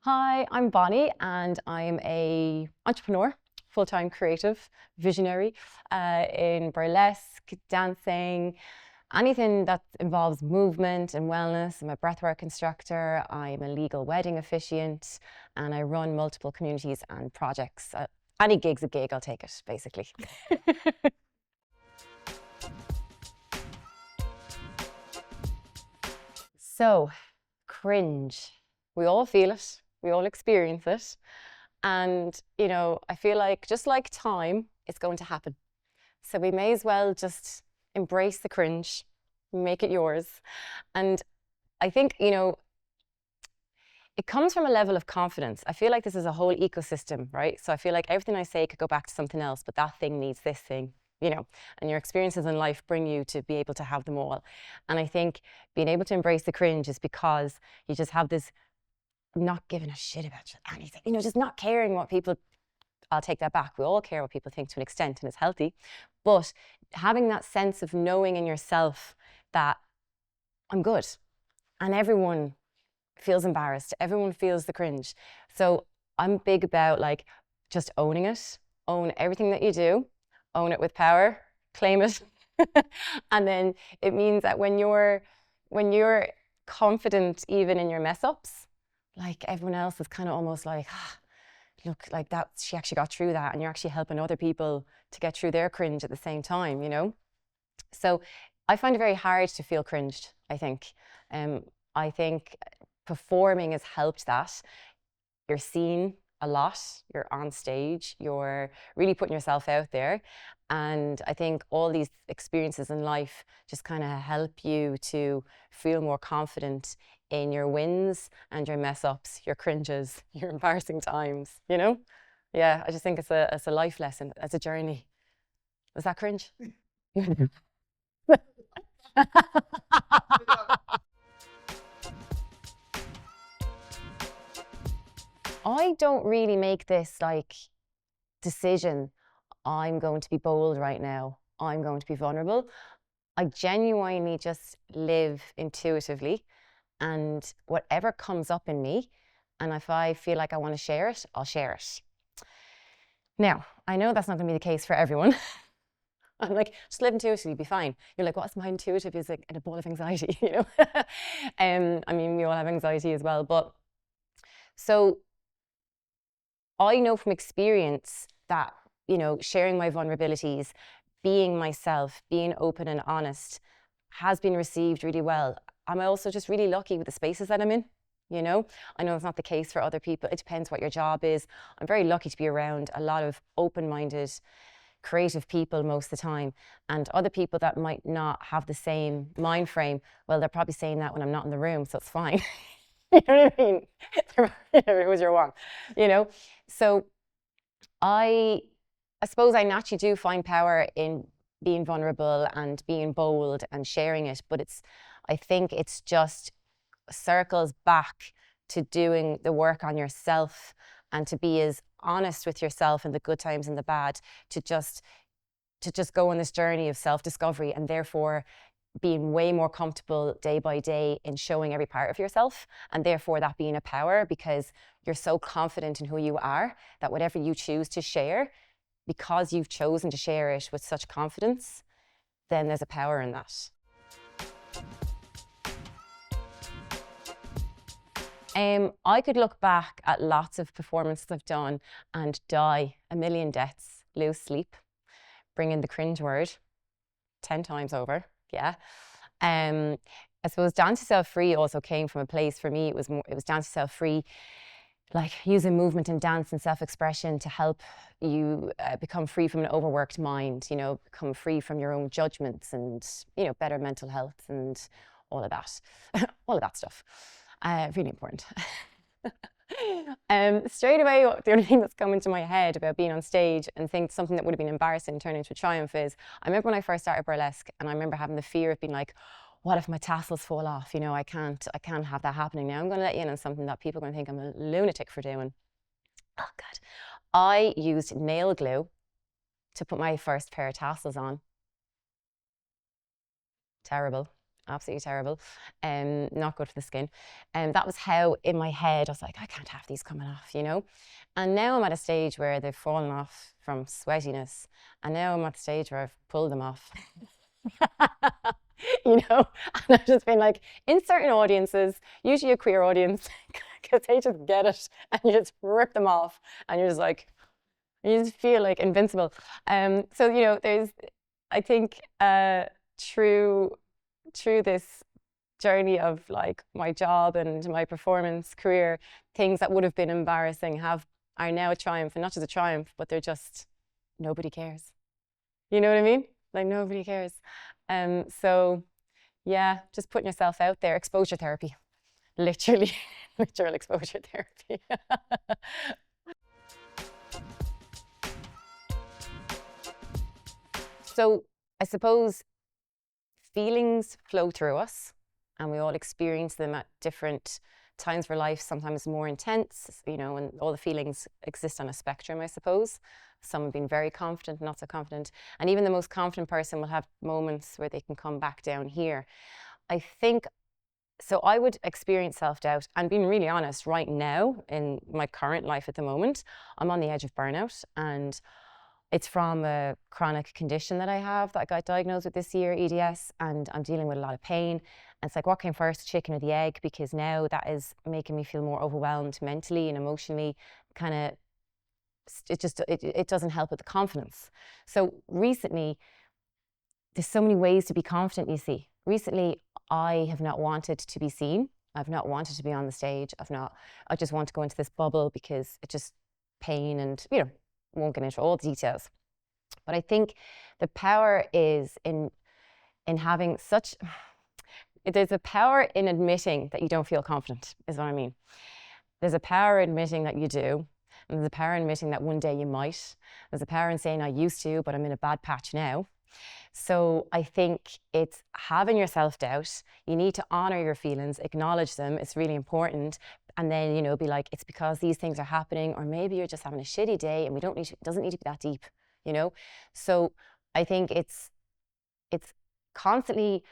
Hi, I'm Bonnie and I'm a entrepreneur, full-time creative, visionary in burlesque, dancing, anything that involves movement and wellness. I'm a breathwork instructor, I'm a legal wedding officiant, and I run multiple communities and projects. Any gig's a gig, I'll take it, basically. So, cringe. We all feel it, we all experience it. And, I feel like just like time, it's going to happen. So we may as well just embrace the cringe, make it yours. And I think, it comes from a level of confidence. I feel like this is a whole ecosystem, right? So I feel like everything I say could go back to something else, but that thing needs this thing, and your experiences in life bring you to be able to have them all. And I think being able to embrace the cringe is because you just have this not giving a shit about anything, just not caring what people, I'll take that back. We all care what people think to an extent and it's healthy, but having that sense of knowing in yourself that I'm good and everyone feels embarrassed, everyone feels the cringe. So I'm big about like just owning it, own everything that you do, own it with power, claim it. And then it means that when you're confident even in your mess ups, like everyone else is kind of almost like, look, like that, she actually got through that, and you're actually helping other people to get through their cringe at the same time, So I find it very hard to feel cringed, I think. I think performing has helped that. You're seen a lot, you're on stage, you're really putting yourself out there. And I think all these experiences in life just kind of help you to feel more confident in your wins and your mess ups, your cringes, your embarrassing times, Yeah, I just think it's a life lesson, it's a journey. Was that cringe? I don't really make this like decision, I'm going to be bold right now, I'm going to be vulnerable. I genuinely just live intuitively, and whatever comes up in me, and if I feel like I want to share it, I'll share it. Now, I know that's not going to be the case for everyone. I'm like, just live intuitively, be fine. You're like, what's my intuitive? Is like a ball of anxiety, I mean, we all have anxiety as well, but so I know from experience that, sharing my vulnerabilities, being myself, being open and honest has been received really well. I'm also just really lucky with the spaces that I'm in. I know it's not the case for other people. It depends what your job is. I'm very lucky to be around a lot of open-minded, creative people most of the time, and other people that might not have the same mind frame, well, they're probably saying that when I'm not in the room, so it's fine. You know what I mean? Who's your one? So I suppose I naturally do find power in being vulnerable and being bold and sharing it, but I think it's just circles back to doing the work on yourself and to be as honest with yourself in the good times and the bad, to just go on this journey of self-discovery, and therefore being way more comfortable day by day in showing every part of yourself, and therefore that being a power because you're so confident in who you are that whatever you choose to share, because you've chosen to share it with such confidence, then there's a power in that. I could look back at lots of performances I've done and die a million deaths, lose sleep, bring in the cringe word 10 times over, yeah. I suppose Dance Yourself Free also came from a place, for me, it was Dance Yourself Free, like using movement and dance and self-expression to help you become free from an overworked mind, become free from your own judgments and, better mental health and all of that, all of that stuff. Really important. Straight away, the only thing that's come into my head about being on stage and think something that would have been embarrassing turned into a triumph is, I remember when I first started burlesque, and I remember having the fear of being like, what if my tassels fall off? I can't have that happening. Now I'm going to let you in on something that people are going to think I'm a lunatic for doing. Oh God. I used nail glue to put my first pair of tassels on. Terrible. absolutely terrible, not good for the skin. And that was how in my head I was like, I can't have these coming off, you know. And now I'm at a stage where they've fallen off from sweatiness, and now I'm at the stage where I've pulled them off. You know, and I've just been like, in certain audiences, usually a queer audience, because they just get it, and you just rip them off, and you're just like, you just feel like invincible. So you know, there's, I think, through this journey of like my job and my performance career, things that would have been embarrassing are now a triumph, and not just a triumph, but they're just, nobody cares. You know what I mean? Like nobody cares. So yeah, just putting yourself out there, exposure therapy, literally, literal exposure therapy. So I suppose feelings flow through us, and we all experience them at different times of our life, sometimes more intense, you know, and all the feelings exist on a spectrum, I suppose. Some have been very confident, not so confident. And even the most confident person will have moments where they can come back down here. I think, so I would experience self-doubt, and being really honest, right now in my current life at the moment, I'm on the edge of burnout, and it's from a chronic condition that I have that I got diagnosed with this year, EDS, and I'm dealing with a lot of pain. And it's like, what came first, the chicken or the egg? Because now that is making me feel more overwhelmed mentally and emotionally. Kind of, it doesn't help with the confidence. So recently, there's so many ways to be confident, you see. Recently, I have not wanted to be seen. I've not wanted to be on the stage. I just want to go into this bubble because it's just pain, and, you know, won't get into all the details. But I think the power is in having such, there's a power in admitting that you don't feel confident, is what I mean. There's a power in admitting that you do, and there's a power in admitting that one day you might. There's a power in saying I used to, but I'm in a bad patch now. So I think it's having your self-doubt. You need to honor your feelings, acknowledge them. It's really important. And then, you know, be like, it's because these things are happening, or maybe you're just having a shitty day, and it doesn't need to be that deep, you know? So I think it's constantly,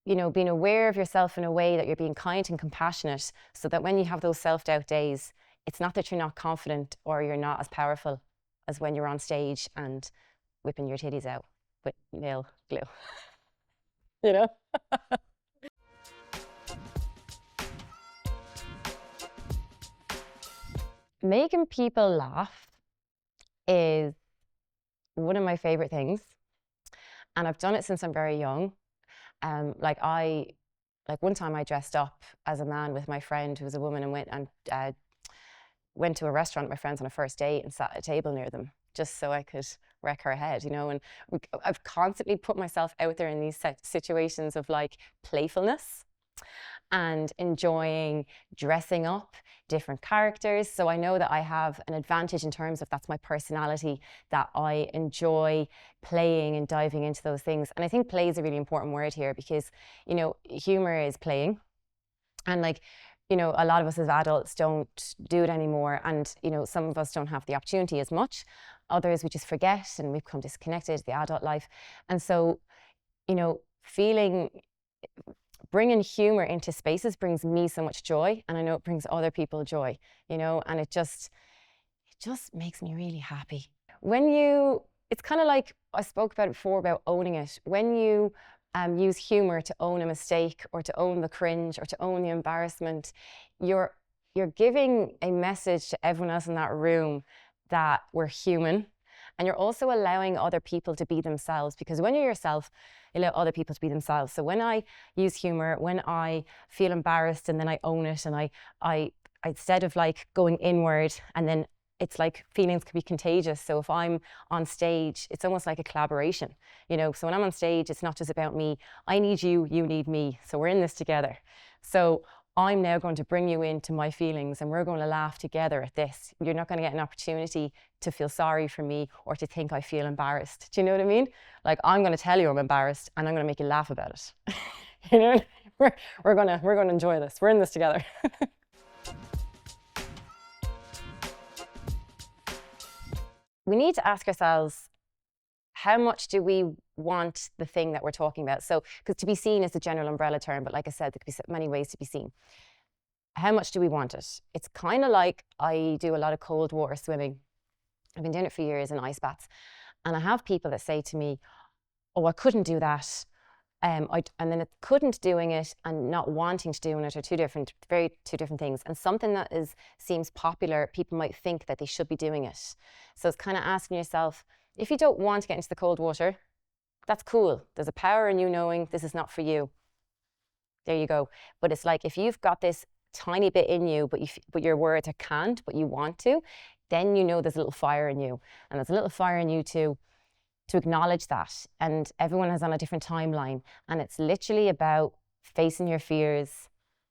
you know, being aware of yourself in a way that you're being kind and compassionate, so that when you have those self-doubt days, it's not that you're not confident or you're not as powerful as when you're on stage and whipping your titties out with nail glue, you know? Making people laugh is one of my favorite things, and I've done it since I'm very young. Like one time I dressed up as a man with my friend who was a woman, and went to a restaurant with my friends on a first date and sat at a table near them, just so I could wreck her head, you know. And I've constantly put myself out there in these situations of like playfulness and enjoying dressing up different characters. So I know that I have an advantage in terms of that's my personality, that I enjoy playing and diving into those things. And I think play is a really important word here, because, you know, humor is playing. And like, you know, a lot of us as adults don't do it anymore. And, you know, some of us don't have the opportunity as much. Others, we just forget and we become disconnected, the adult life. And so, you know, bringing humor into spaces brings me so much joy, and I know it brings other people joy, you know, and it just makes me really happy. It's kind of like I spoke about it before, about owning it. When you use humor to own a mistake, or to own the cringe, or to own the embarrassment, you're giving a message to everyone else in that room that we're human. And you're also allowing other people to be themselves, because when you're yourself, you allow other people to be themselves. So when I use humor, when I feel embarrassed and then I own it, and I instead of like going inward, and then it's like feelings can be contagious. So if I'm on stage, it's almost like a collaboration, you know. So when I'm on stage, it's not just about me. I need you, you need me. So we're in this together. So I'm now going to bring you into my feelings, and we're going to laugh together at this. You're not going to get an opportunity to feel sorry for me or to think I feel embarrassed. Do you know what I mean? Like, I'm going to tell you I'm embarrassed, and I'm going to make you laugh about it. You know, we're going to enjoy this. We're in this together. We need to ask ourselves, how much do we want the thing that we're talking about? So, because to be seen is the general umbrella term, but like I said, there could be many ways to be seen. How much do we want it? It's kind of like I do a lot of cold water swimming. I've been doing it for years in ice baths. And I have people that say to me, oh, I couldn't do that. And then it couldn't doing it and not wanting to doing it are two different things. And something that seems popular, people might think that they should be doing it. So it's kind of asking yourself, if you don't want to get into the cold water, that's cool. There's a power in you knowing this is not for you. There you go. But it's like, if you've got this tiny bit in you, but your words are can't, but you want to, then you know there's a little fire in you. And there's a little fire in you to acknowledge that. And everyone is on a different timeline. And it's literally about facing your fears,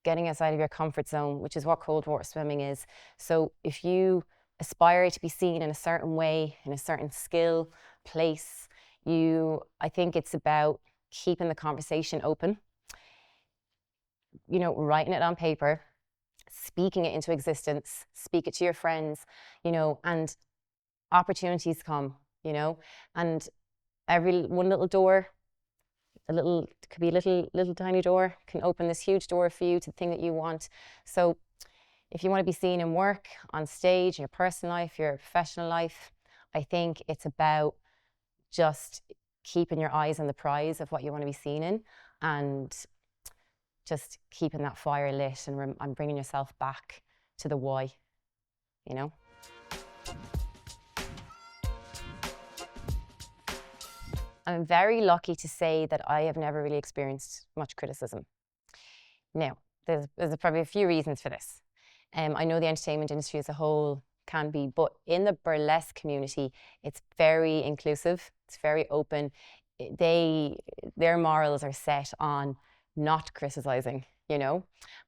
getting outside of your comfort zone, which is what cold water swimming is. So if you aspire to be seen in a certain way, in a certain skill, place, I think it's about keeping the conversation open, writing it on paper, speaking it into existence, speak it to your friends, and opportunities come, and every one little door, could be a little tiny door, can open this huge door for you to the thing that you want. So if you want to be seen in work, on stage, in your personal life, your professional life, I think it's about just keeping your eyes on the prize of what you want to be seen in, and just keeping that fire lit and bringing yourself back to the why, I'm very lucky to say that I have never really experienced much criticism. Now, there's probably a few reasons for this. I know the entertainment industry as a whole can be, but in the burlesque community, it's very inclusive, it's very open. Their morals are set on not criticizing,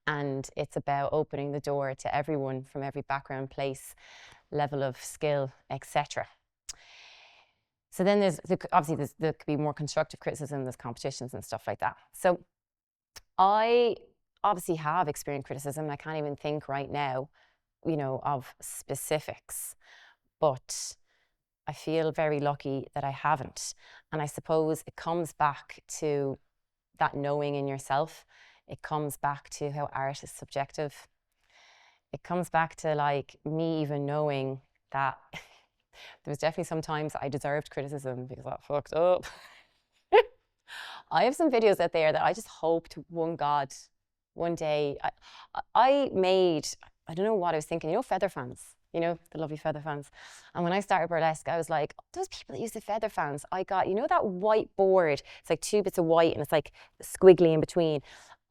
and it's about opening the door to everyone from every background, place, level of skill, etc. So then there could be more constructive criticism, there's competitions and stuff like that. So I obviously have experienced criticism, and I can't even think right now, of specifics, but I feel very lucky that I haven't. And I suppose it comes back to that knowing in yourself. It comes back to how art is subjective. It comes back to like me even knowing that there was definitely some times I deserved criticism because I fucked up. I have some videos out there that I just hope to one day, I made, I don't know what I was thinking, feather fans, the lovely feather fans. And when I started burlesque, I was like, those people that use the feather fans, I got, that white board, it's like 2 bits of white and it's like squiggly in between.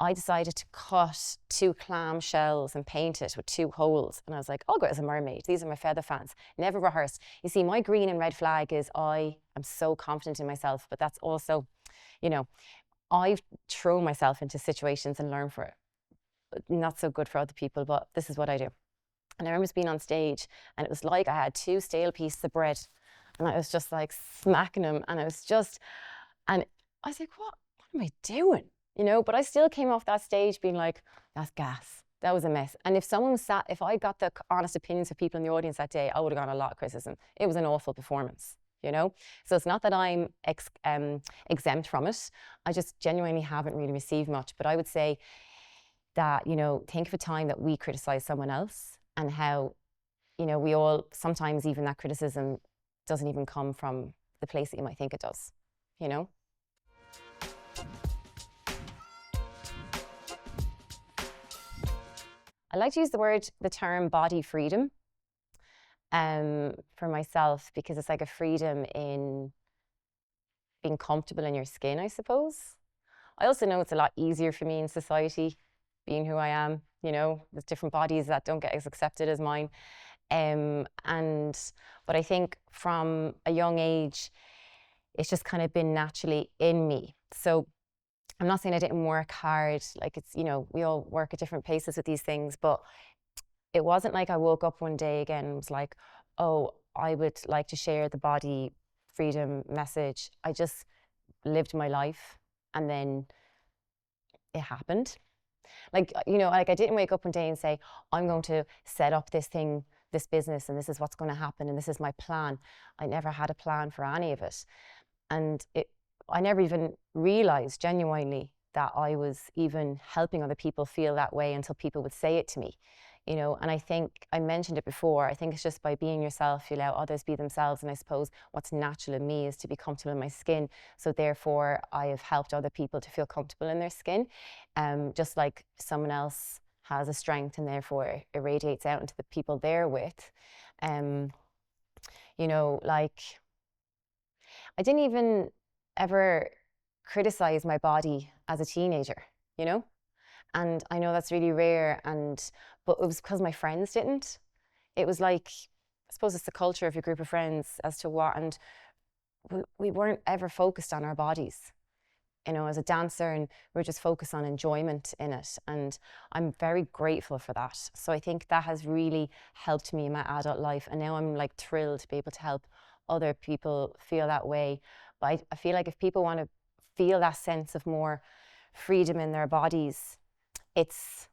I decided to cut 2 clam shells and paint it with 2 holes. And I was like, I'll go as a mermaid. These are my feather fans. Never rehearsed. You see, my green and red flag is I am so confident in myself, but that's also, I've thrown myself into situations and learned for it. Not so good for other people, but this is what I do. And I remember being on stage and it was like I had 2 stale pieces of bread and I was just like smacking them, and I was like, what am I doing? But I still came off that stage being like, that's gas. That was a mess. And if I got the honest opinions of people in the audience that day, I would have gotten a lot of criticism. It was an awful performance, So it's not that I'm exempt from it. I just genuinely haven't really received much. But I would say that, think of a time that we criticize someone else and how, we all, sometimes even that criticism doesn't even come from the place that you might think it does, I like to use the term body freedom for myself, because it's like a freedom in being comfortable in your skin, I suppose. I also know it's a lot easier for me in society, being who I am, there's different bodies that don't get as accepted as mine. But I think from a young age, it's just kind of been naturally in me. So I'm not saying I didn't work hard, like it's, we all work at different paces with these things, but it wasn't like I woke up one day again and was like, oh, I would like to share the body freedom message. I just lived my life and then it happened. Like, I didn't wake up one day and say, I'm going to set up this thing this business and this is what's going to happen and this is my plan. I never had a plan for any of it. And I never even realized genuinely that I was even helping other people feel that way until people would say it to me, you know. And I think I mentioned it before, I think it's just by being yourself, you allow others be themselves. And I suppose what's natural in me is to be comfortable in my skin. So therefore I have helped other people to feel comfortable in their skin, just like someone else has a strength and therefore it radiates out into the people they're with. You know, like, I didn't even ever criticize my body as a teenager, you know? And I know that's really rare, but it was because my friends didn't. It was like, I suppose it's the culture of your group of friends as to what, and we weren't ever focused on our bodies, you know, as a dancer, and we're just focused on enjoyment in it. And I'm very grateful for that. So I think that has really helped me in my adult life. And now I'm like thrilled to be able to help other people feel that way. But I feel like if people want to feel that sense of more freedom in their bodies, it's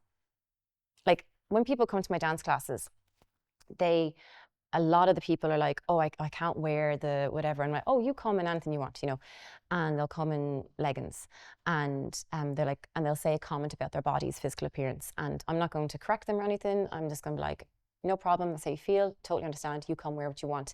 like when people come to my dance classes, a lot of the people are like, oh, I can't wear the whatever. And I'm like, oh, you come in anything you want, you know. And they'll come in leggings, and they're like, and they'll say a comment about their body's physical appearance. And I'm not going to correct them or anything. I'm just going to be like, no problem. That's how you feel. Totally understand. You come wear what you want.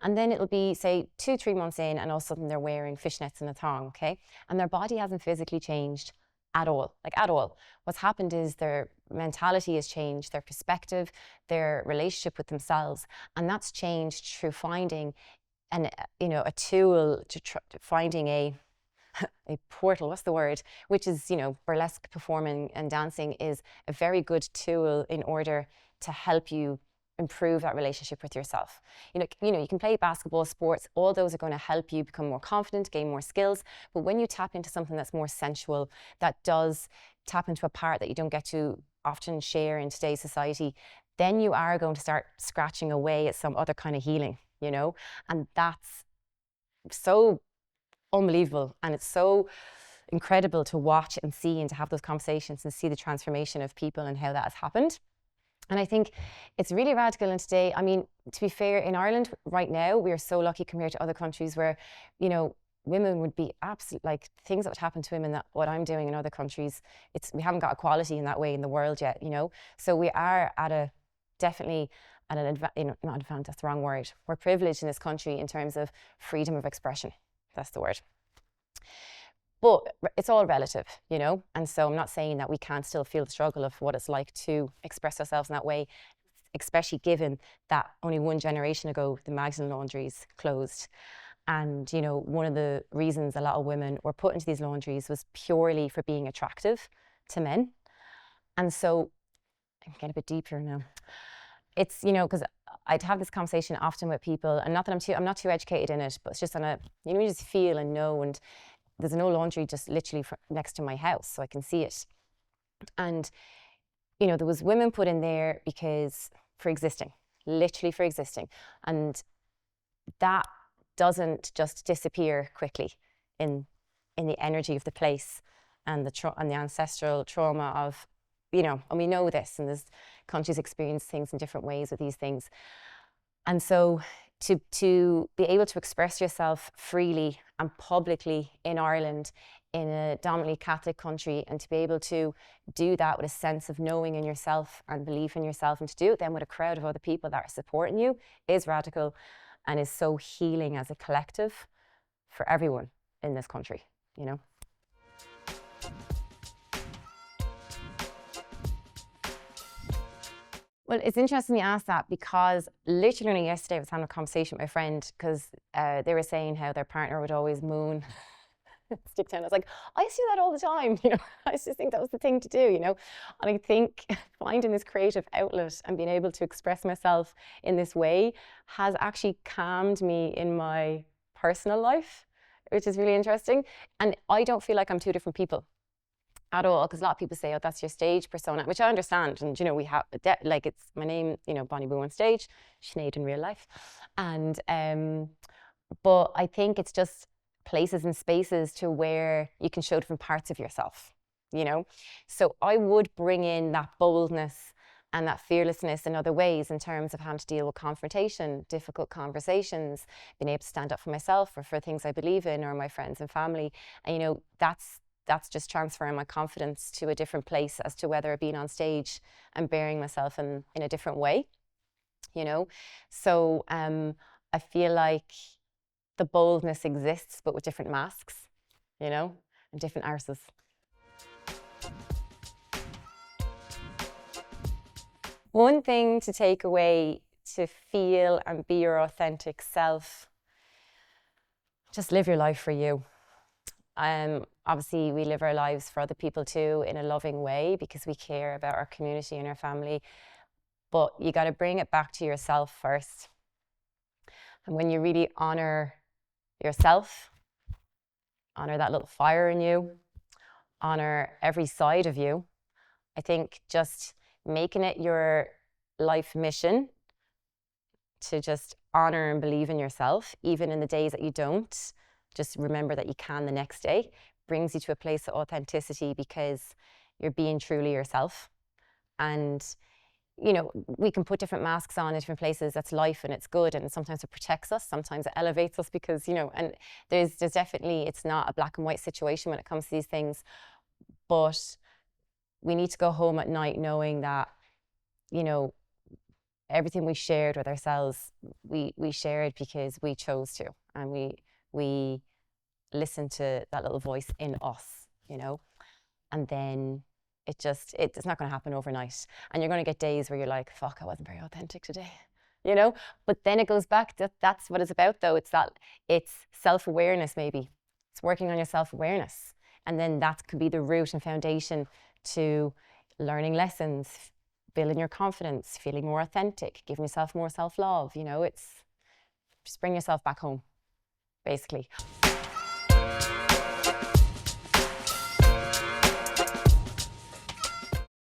And then it'll be, say, 2-3 months in, and all of a sudden they're wearing fishnets and a thong, okay? And their body hasn't physically changed at all, like at all. What's happened is their mentality has changed, their perspective, their relationship with themselves, and that's changed through finding a tool finding a portal, what's the word, which is, you know, burlesque performing and dancing is a very good tool in order to help you improve that relationship with yourself. You know, you can play basketball, sports, all those are going to help you become more confident, gain more skills. But when you tap into something that's more sensual, that does tap into a part that you don't get to often share in today's society, then you are going to start scratching away at some other kind of healing, you know? And that's so unbelievable. And it's so incredible to watch and see and to have those conversations and see the transformation of people and how that has happened. And I think it's really radical. And today, I mean, to be fair, in Ireland right now, we are so lucky compared to other countries where, you know, women would be absolute, like things that would happen to women that what I'm doing in other countries, we haven't got equality in that way in the world yet, you know. So we are definitely at an not advantage, that's the wrong word. We're privileged in this country in terms of freedom of expression. That's the word. But it's all relative, you know? And so I'm not saying that we can't still feel the struggle of what it's like to express ourselves in that way, especially given that only one generation ago, the Magdalen laundries closed. And, you know, one of the reasons a lot of women were put into these laundries was purely for being attractive to men. And so I'm getting a bit deeper now. It's, you know, because I'd have this conversation often with people, and not that I'm not too educated in it, but it's just you know, you just feel and know. And there's no laundry just literally next to my house, so I can see it. And, you know, there was women put in there literally for existing. And that doesn't just disappear quickly in the energy of the place and the ancestral trauma of, you know, and we know this, and there's countries experience things in different ways with these things. And so to be able to express yourself freely and publicly in Ireland, in a dominantly Catholic country, and to be able to do that with a sense of knowing in yourself and belief in yourself, and to do it then with a crowd of other people that are supporting you, is radical and is so healing as a collective for everyone in this country, you know. Well, it's interesting you ask that, because literally only yesterday I was having a conversation with my friend, because they were saying how their partner would always moan, stick down. I was like, I used to do that all the time, you know. I used to think that was the thing to do, you know. And I think finding this creative outlet and being able to express myself in this way has actually calmed me in my personal life, which is really interesting. And I don't feel like I'm two different people at all, because a lot of people say, oh, that's your stage persona, which I understand. And, you know, we have, like, it's my name, you know, Bonnie Boux on stage, Sinead in real life. And, but I think it's just places and spaces to where you can show different parts of yourself, you know? So I would bring in that boldness and that fearlessness in other ways in terms of having to deal with confrontation, difficult conversations, being able to stand up for myself or for things I believe in or my friends and family. And, you know, that's just transferring my confidence to a different place as to whether being on stage and bearing myself in a different way, you know. So I feel like the boldness exists, but with different masks, you know, and different arses. One thing to take away to feel and be your authentic self, just live your life for you. Obviously, we live our lives for other people too in a loving way because we care about our community and our family. But you got to bring it back to yourself first. And when you really honor yourself, honor that little fire in you, honor every side of you, I think just making it your life mission to just honor and believe in yourself, even in the days that you don't, just remember that you can the next day, brings you to a place of authenticity because you're being truly yourself. And, you know, we can put different masks on in different places. That's life and it's good. And sometimes it protects us. Sometimes it elevates us because, you know, and there's definitely, it's not a black and white situation when it comes to these things. But we need to go home at night knowing that, you know, everything we shared with ourselves, we shared because we chose to, and we listened to that little voice in us, you know. And then it's not going to happen overnight, and you're going to get days where you're like, fuck, I wasn't very authentic today, you know. But then it goes back to, that's what it's about though. It's self-awareness. Maybe it's working on your self-awareness, and then that could be the root and foundation to learning lessons, building your confidence, feeling more authentic, giving yourself more self-love. You know, it's just bring yourself back home, basically.